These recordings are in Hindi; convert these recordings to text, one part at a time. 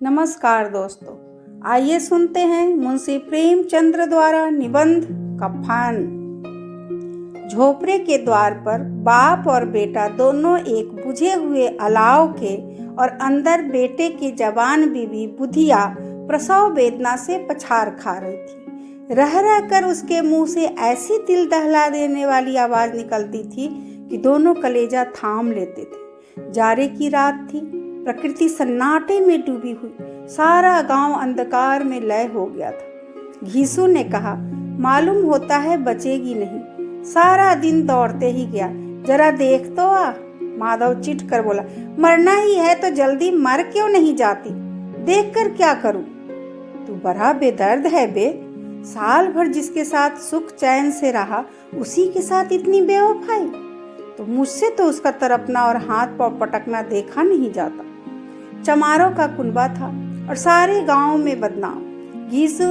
नमस्कार दोस्तों, आइए सुनते हैं मुंशी प्रेमचंद्र द्वारा निबंध कफन। झोपड़े के द्वार पर बाप और बेटा दोनों एक बुझे हुए अलाव के और अंदर बेटे की जवान बीवी बुधिया प्रसव वेदना से पछाड़ खा रही थी। रह रह कर उसके मुंह से ऐसी दिल दहला देने वाली आवाज निकलती थी कि दोनों कलेजा थाम लेते थे। जाड़े की रात थी, प्रकृति सन्नाटे में डूबी हुई, सारा गांव अंधकार में लय हो गया था। घीसू ने कहा, मालूम होता है बचेगी नहीं, सारा दिन दौड़ते ही गया, जरा देख तो आ। माधव चिढ़ कर बोला, मरना ही है तो जल्दी मर क्यों नहीं जाती, देख कर क्या करूं। तू बड़ा बेदर्द है बे, साल भर जिसके साथ सुख चैन से रहा उसी के साथ इतनी बेवफाई। तो मुझसे तो उसका तरपना और हाथ पांव पटकना देखा नहीं जाता। चमारों का कुनबा था और सारे गांव में बदनाम। घीसू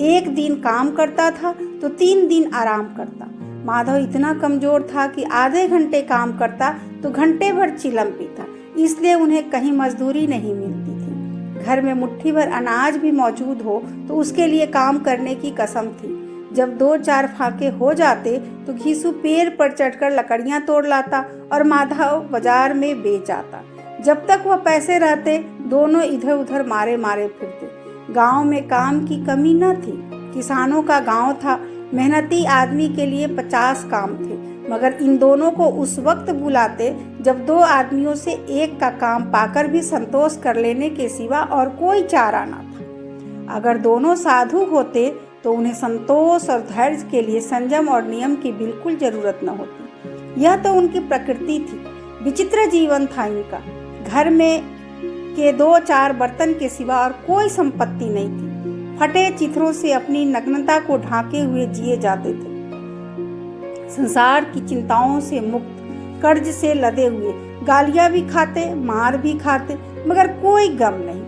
एक दिन काम करता था तो 3 दिन आराम करता। माधव इतना कमजोर था कि आधे घंटे काम करता तो घंटे भर चिलम पीता, इसलिए उन्हें कहीं मजदूरी नहीं मिलती थी। घर में मुट्ठी भर अनाज भी मौजूद हो तो उसके लिए काम करने की कसम थी। जब 2-4 फाके हो जाते तो घीसू पेड़ पर चढ़कर लकड़ियां तोड़ लाता और माधव बाजार में बेच आता। जब तक वह पैसे रहते दोनों इधर उधर मारे मारे फिरते। गांव में काम की कमी न थी, किसानों का गांव था, मेहनती आदमी के लिए 50 काम थे, मगर इन दोनों को उस वक्त बुलाते जब 2 आदमियों से एक का काम पाकर भी संतोष कर लेने के सिवा और कोई चारा न था। अगर दोनों साधु होते तो उन्हें संतोष और धैर्य के लिए संयम और नियम की बिल्कुल जरूरत न होती। यह तो उनकी प्रकृति थी। विचित्र जीवन था इनका। घर में के 2-4 बर्तन के सिवा और कोई संपत्ति नहीं थी। फटे चिथरों से अपनी नग्नता को ढांके हुए जिए जाते थे। संसार की चिंताओं से मुक्त, कर्ज से लदे हुए, गालियां भी खाते, मार भी खाते, मगर कोई गम नहीं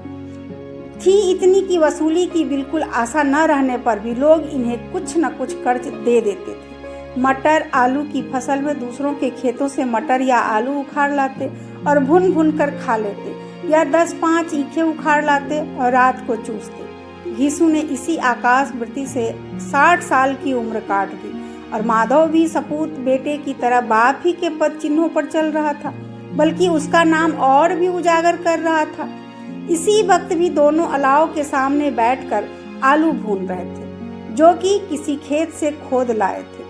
थी इतनी की वसूली की बिल्कुल आशा न रहने पर भी लोग इन्हें कुछ न कुछ कर्ज दे देते थे। मटर आलू की फसल में दूसरों के खेतों से मटर या आलू उखाड़ लाते और भुन भुन कर खा लेते, या 10-5 ईखे उखाड़ लाते और रात को चूसते। घीसू ने इसी आकाश वृत्ति से 60 साल की उम्र काट दी और माधव भी सपूत बेटे की तरह बाप ही के पद चिन्हों पर चल रहा था, बल्कि उसका नाम और भी उजागर कर रहा था। इसी वक्त भी दोनों अलाव के सामने बैठकर आलू भून रहे थे, जो कि किसी खेत से खोद लाए थे।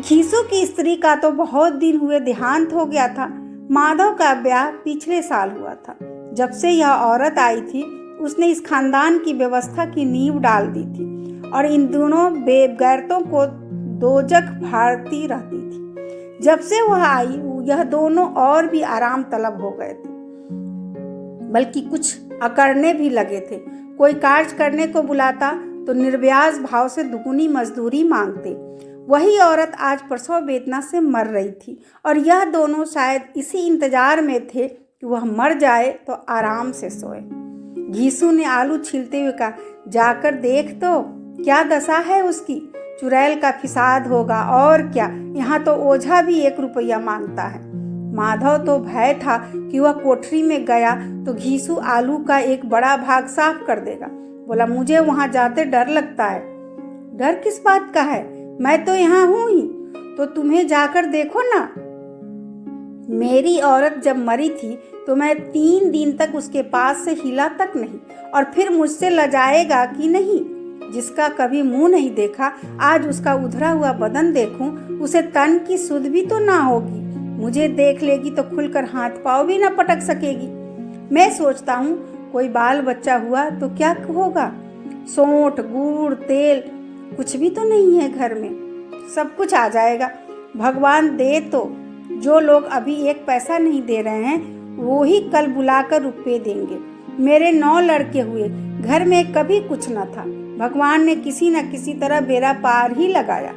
घीसू की स्त्री का तो बहुत दिन हुए देहांत हो गया था। माधव का ब्याह पिछले साल हुआ था। जब से यह औरत आई थी उसने इस खानदान की व्यवस्था की नींव डाल दी थी और इन दोनों बेगैरतों को दोजख भाती रहती थी। जब से वह आई यह दोनों और भी आराम तलब हो गए थे, बल्कि कुछ अकड़ने भी लगे थे। कोई कार्य करने को बुलाता तो निर्व्याज भाव से दुगुनी मजदूरी मांगते। वही औरत आज प्रसव वेदना से मर रही थी और यह दोनों शायद इसी इंतजार में थे कि वह मर जाए तो आराम से सोए। घीसू ने आलू छीलते हुए कहा, जाकर देख तो क्या दशा है उसकी, चुड़ैल का फिसाद होगा और क्या, यहाँ तो ओझा भी 1 रुपया मांगता है। माधव तो भय था कि वह कोठरी में गया तो घीसू आलू का एक बड़ा भाग साफ कर देगा। बोला, मुझे वहां जाते डर लगता है। डर किस बात का है, मैं तो यहाँ हूँ ही, तो तुम्हें जाकर देखो ना। मेरी औरत जब मरी थी तो मैं 3 दिन तक उसके पास से हिला तक नहीं, और फिर मुझसे लजाएगा कि नहीं। जिसका कभी मुंह नहीं देखा आज उसका उधरा हुआ बदन देखूं, उसे तन की सुध भी तो ना होगी। मुझे देख लेगी तो खुलकर हाथ पाँव भी ना पटक सकेगी। मैं सोचता हूँ कोई बाल बच्चा हुआ तो क्या होगा। सोंठ गुड़ तेल कुछ भी तो नहीं है घर में, सब कुछ आ जाएगा। भगवान दे तो जो लोग अभी 1 पैसा नहीं दे रहे हैं वो ही कल बुलाकर रुपये देंगे। मेरे 9 लड़के हुए, घर में कभी कुछ न था। भगवान ने किसी न किसी तरह बेड़ा पार ही लगाया।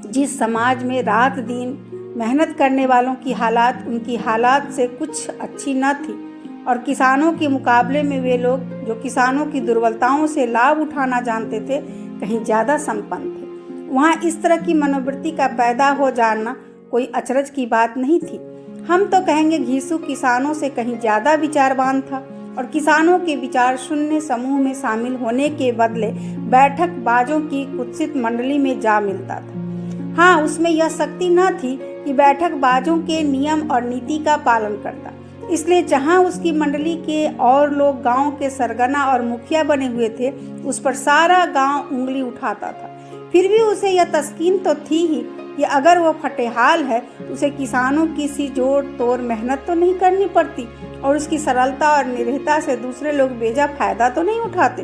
जिस समाज में रात दिन मेहनत करने वालों की हालात उनकी हालात से कुछ अच्छी न थी और किसानों के मुकाबले में वे लोग जो किसानों की दुर्बलताओं से लाभ उठाना जानते थे कहीं ज़्यादा संपन्न थे, वहाँ इस तरह की मनोवृत्ति का पैदा हो जाना कोई अचरज की बात नहीं थी। हम तो कहेंगे घीसू किसानों से कहीं ज़्यादा विचारवान था और किसानों के विचार शून्य समूह में शामिल होने के बदले बैठक बाजों की कुत्सित मंडली में जा मिलता था। हाँ, उसमें यह शक्ति न थी कि बैठक बाजों के नियम और नीति का पालन करता, इसलिए जहाँ उसकी मंडली के और लोग गांव के सरगना और मुखिया बने हुए थे, उस पर सारा गांव उंगली उठाता था। फिर भी उसे यह तस्कीन तो थी ही कि अगर वो फटेहाल है तो उसे किसानों की सी जोड़ तोड़ मेहनत तो नहीं करनी पड़ती और उसकी सरलता और निर्भीकता से दूसरे लोग बेजा फायदा तो नहीं उठाते।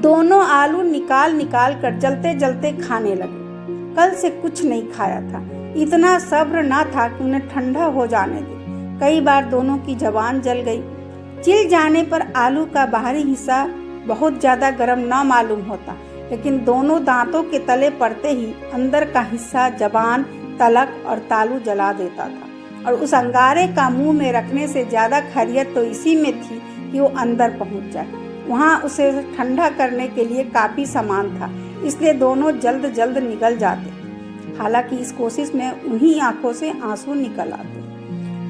दोनों आलू निकाल निकाल कर जलते जलते खाने लगे। कल से कुछ नहीं खाया था, इतना सब्र न था कि उन्हें ठंडा हो जाने दे। कई बार दोनों की जबान जल गई। चिल जाने पर आलू का बाहरी हिस्सा बहुत ज़्यादा गर्म न मालूम होता, लेकिन दोनों दांतों के तले पड़ते ही अंदर का हिस्सा जबान, तलक और तालू जला देता था और उस अंगारे का मुंह में रखने से ज़्यादा खैरियत तो इसी में थी कि वो अंदर पहुंच जाए। वहाँ उसे ठंडा करने के लिए काफ़ी सामान था, इसलिए दोनों जल्द जल्द निकल जाते। हालांकि इस कोशिश में उन्हीं आंखों से आंसू निकल आते।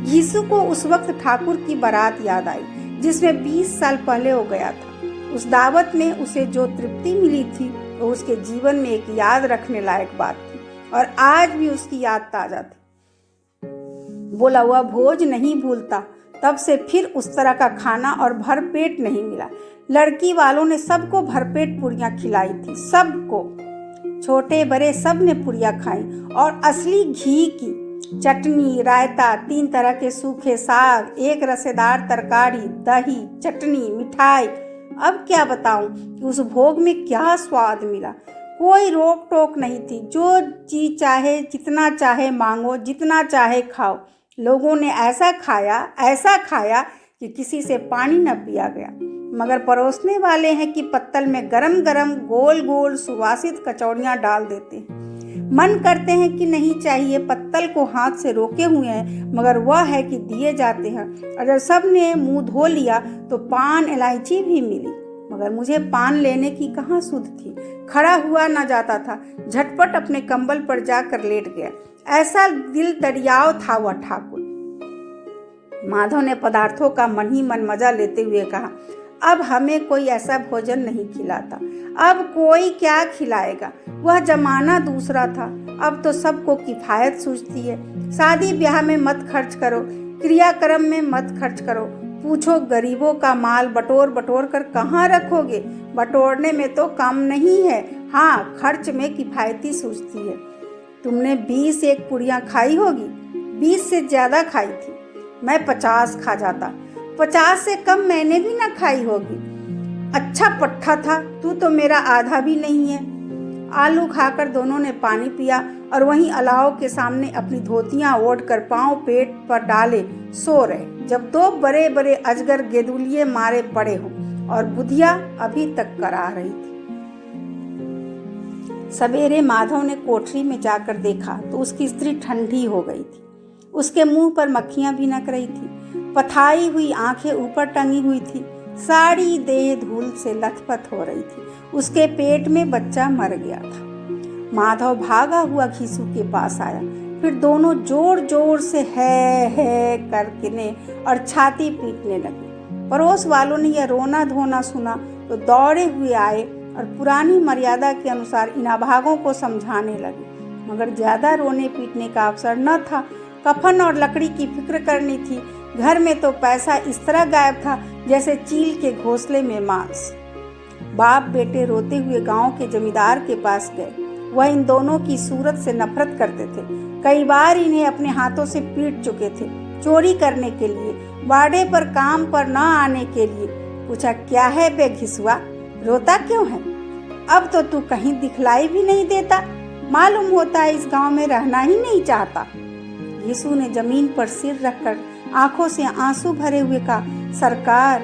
घीसू को उस वक्त ठाकुर की बारात याद आई जिसमें 20 साल पहले हो गया था। उस दावत में उसे जो तृप्ति मिली थी वो उसके जीवन में एक याद रखने लायक बात थी और आज भी उसकी याद ताजा थी। बोला हुआ भोज नहीं भूलता। तब से फिर उस तरह का खाना और भरपेट नहीं मिला। लड़की वालों ने सबको भरपेट पूरियां खिलाई थी, सबको, छोटे बड़े सब ने पूरियां खाई और असली घी की चटनी, रायता, 3 तरह के सूखे साग, एक रसेदार तरकारी, दही, चटनी, मिठाई। अब क्या बताऊं कि उस भोग में क्या स्वाद मिला। कोई रोक टोक नहीं थी, जो चीज चाहे जितना चाहे मांगो, जितना चाहे खाओ। लोगों ने ऐसा खाया कि किसी से पानी न पिया गया। मगर परोसने वाले हैं कि पत्तल में गरम गरम गोल गोल सुवासित कचौड़ियाँ डाल देते हैं। मन करते हैं कि नहीं चाहिए, पत्तल को हाथ से रोके हुए हैं, मगर वह है कि दिए जाते हैं। अगर सब ने मुंह धो लिया तो पान इलायची भी मिली, मगर मुझे पान लेने की कहाँ सुध थी। खड़ा हुआ न जाता था, झटपट अपने कंबल पर जाकर लेट गया। ऐसा दिल दरियाव था वह ठाकुर। माधव ने पदार्थों का मन ही मन मजा लेते हुए कहा, अब हमें कोई ऐसा भोजन नहीं खिलाता, अब कोई क्या खिलाएगा। वह जमाना दूसरा था, अब तो सबको किफायत सूझती है। शादी ब्याह में मत खर्च करो, क्रियाक्रम में मत खर्च करो। पूछो गरीबों का माल बटोर बटोर कर कहाँ रखोगे। बटोरने में तो कम नहीं है, हाँ खर्च में किफायती सूझती है। तुमने 20 एक पुड़ियाँ खाई होगी, 20 से ज़्यादा खाई थी। मैं 50 खा जाता, 50 से कम मैंने भी ना खाई होगी। अच्छा पट्ठा था, तू तो मेरा आधा भी नहीं है। आलू खाकर दोनों ने पानी पिया और वहीं अलाव के सामने अपनी धोतियां ओढ़कर पांव पेट पर डाले सो रहे, जब 2 बड़े बड़े अजगर गेदुलिये मारे पड़े हों और बुधिया अभी तक करा रही थी। सवेरे माधव ने कोठरी में जाकर देखा तो उसकी स्त्री ठंडी हो गई थी। उसके मुंह पर मक्खियां भिनक रही थी, पथाई हुई आंखें ऊपर टंगी हुई थी, सारी देह धूल से लथपथ हो रही थी। उसके पेट में बच्चा मर गया था। माधव भागा हुआ घीसू के पास आया, फिर दोनों जोर जोर से है करने और छाती पीटने लगे। पड़ोस वालों ने यह रोना धोना सुना तो दौड़े हुए आए और पुरानी मर्यादा के अनुसार इन अभागों को समझाने लगे, मगर ज्यादा रोने पीटने का अवसर न था। कफन और लकड़ी की फिक्र करनी थी। घर में तो पैसा इस तरह गायब था जैसे चील के घोंसले में मांस। बाप बेटे रोते हुए गांव के जमींदार के पास गए। वह इन दोनों की सूरत से नफरत करते थे। कई बार इन्हें अपने हाथों से पीट चुके थे, चोरी करने के लिए, बाड़े पर काम पर न आने के लिए। पूछा, क्या है बे घिसुआ, रोता क्यों है? अब तो तू कहीं दिखलाई भी नहीं देता, मालूम होता है इस गांव में रहना ही नहीं चाहता। घिसू ने जमीन पर सिर रखकर आंखों से आंसू भरे हुए कहा, सरकार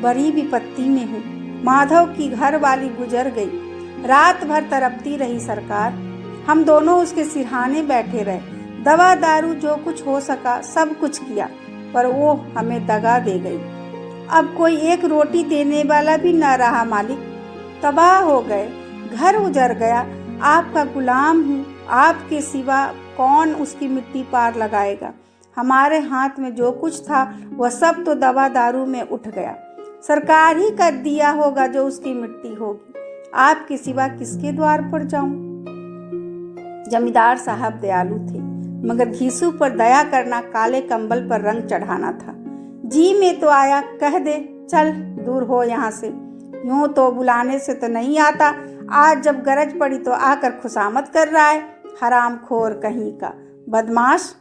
बड़ी विपत्ति में हूँ। माधव की घर वाली गुजर गई, रात भर तड़पती रही सरकार। हम दोनों उसके सिरहाने बैठे रहे, दवा दारू जो कुछ हो सका सब कुछ किया, पर वो हमें दगा दे गई। अब कोई एक रोटी देने वाला भी न रहा मालिक, तबाह हो गए, घर उजड़ गया। आपका गुलाम हूँ, आपके सिवा कौन उसकी मिट्टी पार लगाएगा। हमारे हाथ में जो कुछ था वह सब तो दवा दारू में उठ गया। सरकार ही कर दिया होगा जो उसकी मिट्टी होगी। आपके सिवा किसके द्वार पर जाऊं। जमींदार साहब दयालु थे, मगर घीसू पर दया करना काले कंबल पर रंग चढ़ाना था। जी में तो आया, कह दे चल दूर हो यहाँ से। यूं तो बुलाने से तो नहीं आता, आज जब गरज पड़ी तो आकर खुशामद कर रहा है, हरामखोर कहीं का बदमाश।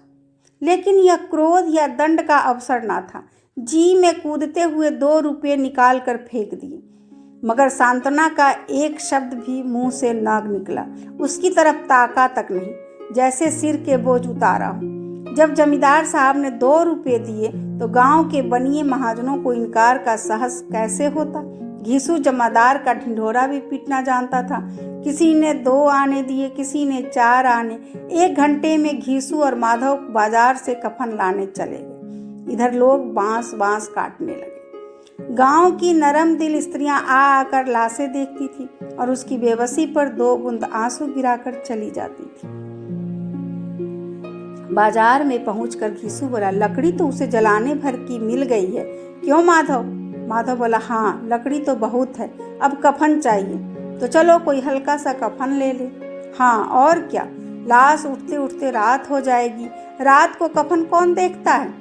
लेकिन यह क्रोध या दंड का अवसर ना था। जी में कूदते हुए 2 रुपये निकाल कर फेंक दिए, मगर सांत्वना का एक शब्द भी मुंह से न निकला। उसकी तरफ ताका तक नहीं, जैसे सिर के बोझ उतारा हो। जब जमींदार साहब ने 2 रुपये दिए तो गांव के बनिए महाजनों को इनकार का साहस कैसे होता। घीसू जमादार का ढिंढोरा भी पीटना जानता था। किसी ने 2 आने दिए, किसी ने 4 आने। 1 घंटे में घीसू और माधव बाजार से कफन लाने चले गए। इधर लोग बांस बांस काटने लगे। गांव की नरम दिल स्त्रियां आ आकर लाशें देखती थी और उसकी बेबसी पर 2 बूंद आंसू गिराकर चली जाती थी। बाजार में पहुंचकर घीसू बोला, लकड़ी तो उसे जलाने भर की मिल गई है, क्यों माधव? माधव बोला, हाँ लकड़ी तो बहुत है, अब कफन चाहिए। तो चलो कोई हल्का सा कफन ले ले। हाँ और क्या, लाश उठते उठते रात हो जाएगी, रात को कफन कौन देखता है।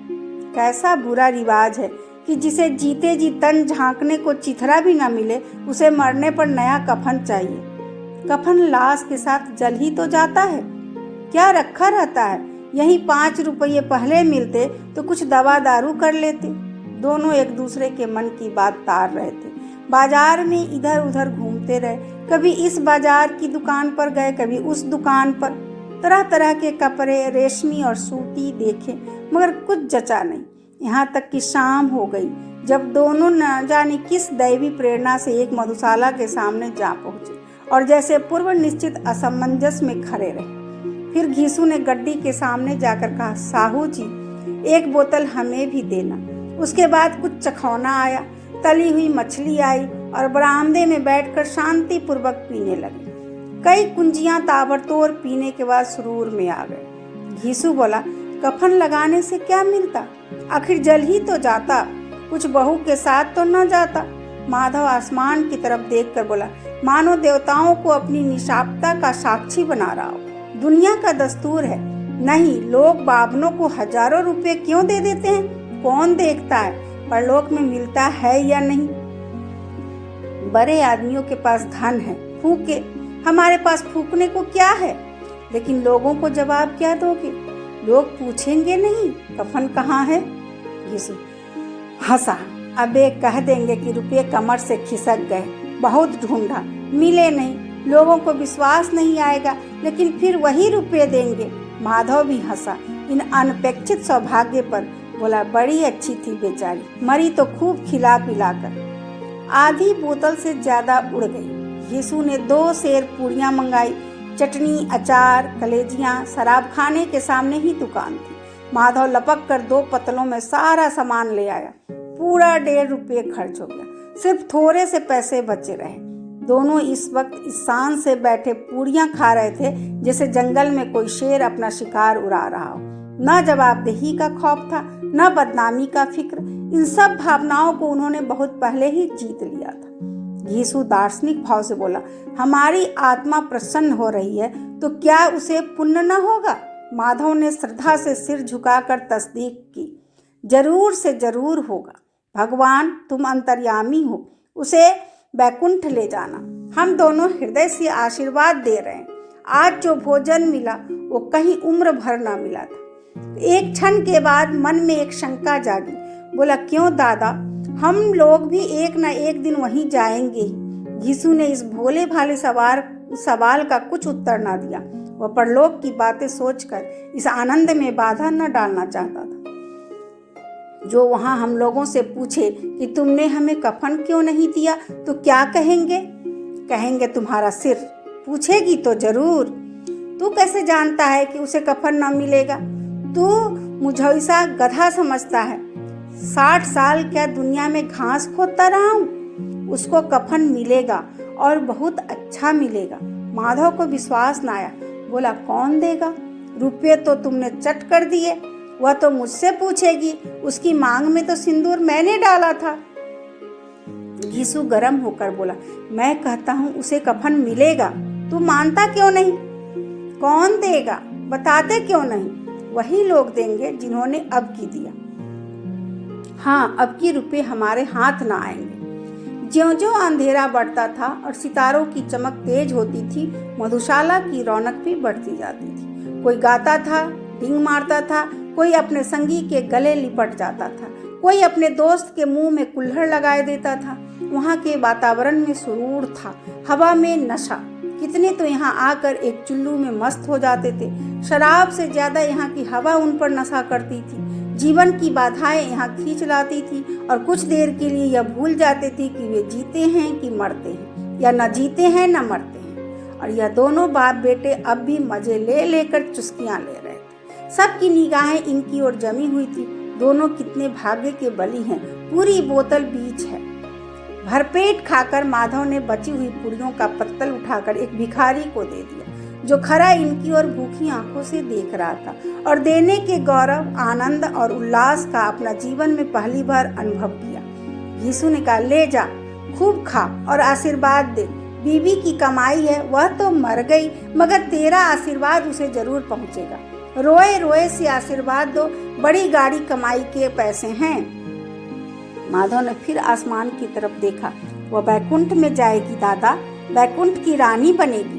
कैसा बुरा रिवाज है कि जिसे जीते जी तन झांकने को चिथरा भी ना मिले, उसे मरने पर नया कफन चाहिए। कफन लाश के साथ जल ही तो जाता है, क्या रखा रहता है। यही 5 रुपये पहले मिलते तो कुछ दवा दारू कर लेते। दोनों एक दूसरे के मन की बात तार रहे थे। बाजार में इधर उधर घूमते रहे, कभी इस बाजार की दुकान पर गए, कभी उस दुकान पर। तरह तरह के कपड़े, रेशमी और सूती देखे, मगर कुछ जचा नहीं। यहाँ तक कि शाम हो गई, जब दोनों न जाने किस दैवी प्रेरणा से एक मधुशाला के सामने जा पहुंचे और जैसे पूर्व निश्चित असमंजस में खड़े रहे। फिर घीसू ने गड्डी के सामने जाकर कहा, साहू जी 1 बोतल हमें भी देना। उसके बाद कुछ चखौना आया, तली हुई मछली आई और बरामदे में बैठकर शांति पूर्वक पीने लगे। कई कुंजियां ताबड़तोड़ पीने के बाद सुरूर में आ गए। घीसू बोला, कफन लगाने से क्या मिलता, आखिर जल ही तो जाता, कुछ बहू के साथ तो न जाता। माधव आसमान की तरफ देखकर बोला, मानो देवताओं को अपनी निशाप्ता का साक्षी बना रहा हो। दुनिया का दस्तूर है, नहीं लोग बावनों को हजारों रुपए क्यों दे देते हैं, कौन देखता है परलोक में मिलता है या नहीं। बड़े आदमियों के पास धन है, फूके, हमारे पास फूकने को क्या है। लेकिन लोगों को जवाब क्या दोगे, लोग पूछेंगे नहीं कफन कहाँ है। घीसू हंसा, अबे कह देंगे कि रुपये कमर से खिसक गए, बहुत ढूंढा मिले नहीं, लोगों को विश्वास नहीं आएगा, लेकिन फिर वही रुपये देंगे। माधव भी हंसा इन अनपेक्षित सौभाग्य पर, बोला, बड़ी अच्छी थी बेचारी, मरी तो खूब खिला पिलाकर। आधी बोतल से ज्यादा उड़ गई। घीसू ने 2 सेर पूरियां मंगाई, चटनी, अचार, कलेजियां। शराब खाने के सामने ही दुकान थी। माधव लपक कर 2 पतलों में सारा सामान ले आया। पूरा 1.5 रुपये खर्च हो गया, सिर्फ थोड़े से पैसे बचे रहे। दोनों इस वक्त इस शान से बैठे पूरियां खा रहे थे जैसे जंगल में कोई शेर अपना शिकार उड़ा रहा हो। न जवाबदेही का खौफ था, न बदनामी का फिक्र। इन सब भावनाओं को उन्होंने बहुत पहले ही जीत लिया था। घीसू दार्शनिक भाव से बोला, हमारी आत्मा प्रसन्न हो रही है तो क्या उसे पुण्य न होगा। माधव ने श्रद्धा से सिर झुकाकर तस्दीक की, जरूर से जरूर होगा। भगवान तुम अंतर्यामी हो, उसे बैकुंठ ले जाना। हम दोनों हृदय से आशीर्वाद दे रहे हैं। आज जो भोजन मिला वो कहीं उम्र भर ना मिला था। एक क्षण के बाद मन में एक शंका जागी। बोला, क्यों दादा, हम लोग भी एक न एक दिन वहीं जाएंगे ही। घीसू ने इस भोले भाले सवाल का कुछ उत्तर ना दिया। वह परलोक की बातें सोचकर इस आनंद में बाधा न डालना चाहता था। जो वहां हम लोगों से पूछे कि तुमने हमें कफन क्यों नहीं दिया तो क्या कहेंगे? कहेंगे तुम्हारा सिर। पूछेगी तो जरूर। तू कैसे जानता है कि उसे कफन न मिलेगा? तू मुझे गधा समझता है। 60 साल क्या दुनिया में घास खोदता रहा हूँ? उसको कफन मिलेगा और बहुत अच्छा मिलेगा। माधव को विश्वास न आया। बोला, कौन देगा? रुपये तो तुमने चट कर दिए, वह तो मुझसे पूछेगी, उसकी मांग में तो सिंदूर मैंने डाला था। घीसू गर्म होकर बोला, मैं कहता हूँ उसे कफन मिलेगा, तू मानता क्यों नहीं? कौन देगा, बताते क्यों नहीं? वही लोग देंगे जिन्होंने अब की दिया। हाँ, अब की रुपये हमारे हाथ ना आएंगे। ज्यों-ज्यों अंधेरा बढ़ता था और सितारों की चमक तेज होती थी, मधुशाला की रौनक भी बढ़ती जाती थी। कोई गाता था, डींग मारता था, कोई अपने संगी के गले लिपट जाता था, कोई अपने दोस्त के मुंह में कुल्हड़ लगाए देता था। वहाँ के वातावरण में सुरूर था, हवा में नशा। कितने तो यहाँ आकर एक चुल्लू में मस्त हो जाते थे। शराब से ज्यादा यहाँ की हवा उन पर नशा करती थी। जीवन की बाधाएं यहाँ खींच लाती थी और कुछ देर के लिए यह भूल जाते थे कि वे जीते हैं कि मरते हैं, या न जीते हैं न मरते हैं। और यह दोनों बाप बेटे अब भी मजे ले लेकर चुस्कियां ले रहे थे। सबकी निगाहें इनकी ओर जमी हुई थी। दोनों कितने भाग्य के बली हैं, पूरी बोतल बीच है। भरपेट खाकर माधव ने बची हुई पूरियों का पत्तल उठाकर एक भिखारी को दे दिया, जो खरा इनकी ओर भूखी आंखों से देख रहा था और देने के गौरव, आनंद और उल्लास का अपना जीवन में पहली बार अनुभव किया। घीसू ने कहा, ले जा, खूब खा और आशीर्वाद दे। बीवी की कमाई है, वह तो मर गई, मगर तेरा आशीर्वाद उसे जरूर पहुंचेगा। रोए रोए से आशीर्वाद दो, बड़ी गाड़ी कमाई के पैसे हैं। माधव ने फिर आसमान की तरफ देखा। वह बैकुंठ में जाएगी दादा, बैकुंठ की रानी बनेगी।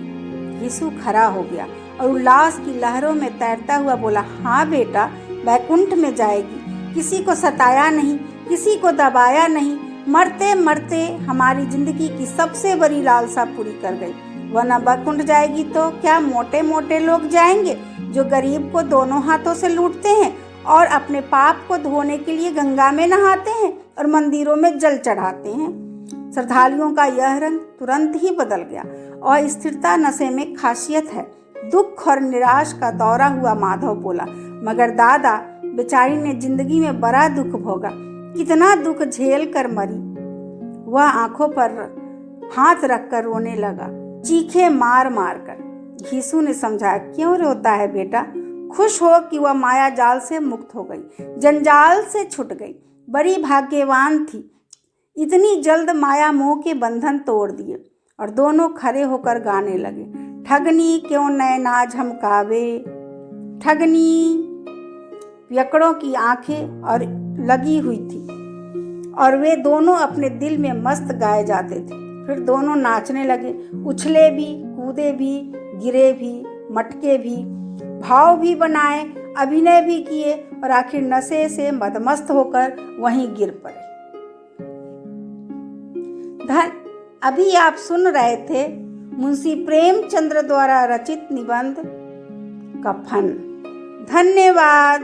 घीसू खड़ा हो गया और उल्लास की लहरों में तैरता हुआ बोला, हाँ बेटा, बैकुंठ में जाएगी। किसी को सताया नहीं, किसी को दबाया नहीं, मरते मरते हमारी जिंदगी की सबसे बड़ी लालसा पूरी कर गई। वरना बैकुंठ जाएगी तो क्या मोटे मोटे लोग जाएंगे, जो गरीब को दोनों हाथों से लूटते हैं और अपने पाप को धोने के लिए गंगा में नहाते हैं और मंदिरों में जल चढ़ाते हैं। श्रद्धालुओं का यह रंग तुरंत ही बदल गया और स्थिरता नशे में खासियत है। दुख और निराश का दौरा हुआ। माधव बोला, मगर दादा, बेचारी ने जिंदगी में बड़ा दुख भोगा, कितना दुख झेल कर मरी। वह आंखों पर हाथ रखकर रोने लगा, चीखे मार मार कर। घीसू ने समझाया, क्यों रोता है बेटा? खुश हो कि वह माया जाल से मुक्त हो गई, जंजाल से छूट गई। बड़ी भाग्यवान थी, इतनी जल्द माया मोह के बंधन तोड़ दिए। और दोनों खड़े होकर गाने लगे, ठगनी क्यों नैना झमकावे, ठगनी। पियकड़ों की आंखें और लगी हुई थी और वे दोनों अपने दिल में मस्त गाए जाते थे। फिर दोनों नाचने लगे, उछले भी, कूदे भी, गिरे भी, मटके भी, भाव भी बनाए, अभिनय भी किए और आखिर नशे से मदमस्त होकर वहीं गिर पड़े। अभी आप सुन रहे थे मुंशी प्रेमचंद्र द्वारा रचित निबंध कफन। धन्यवाद।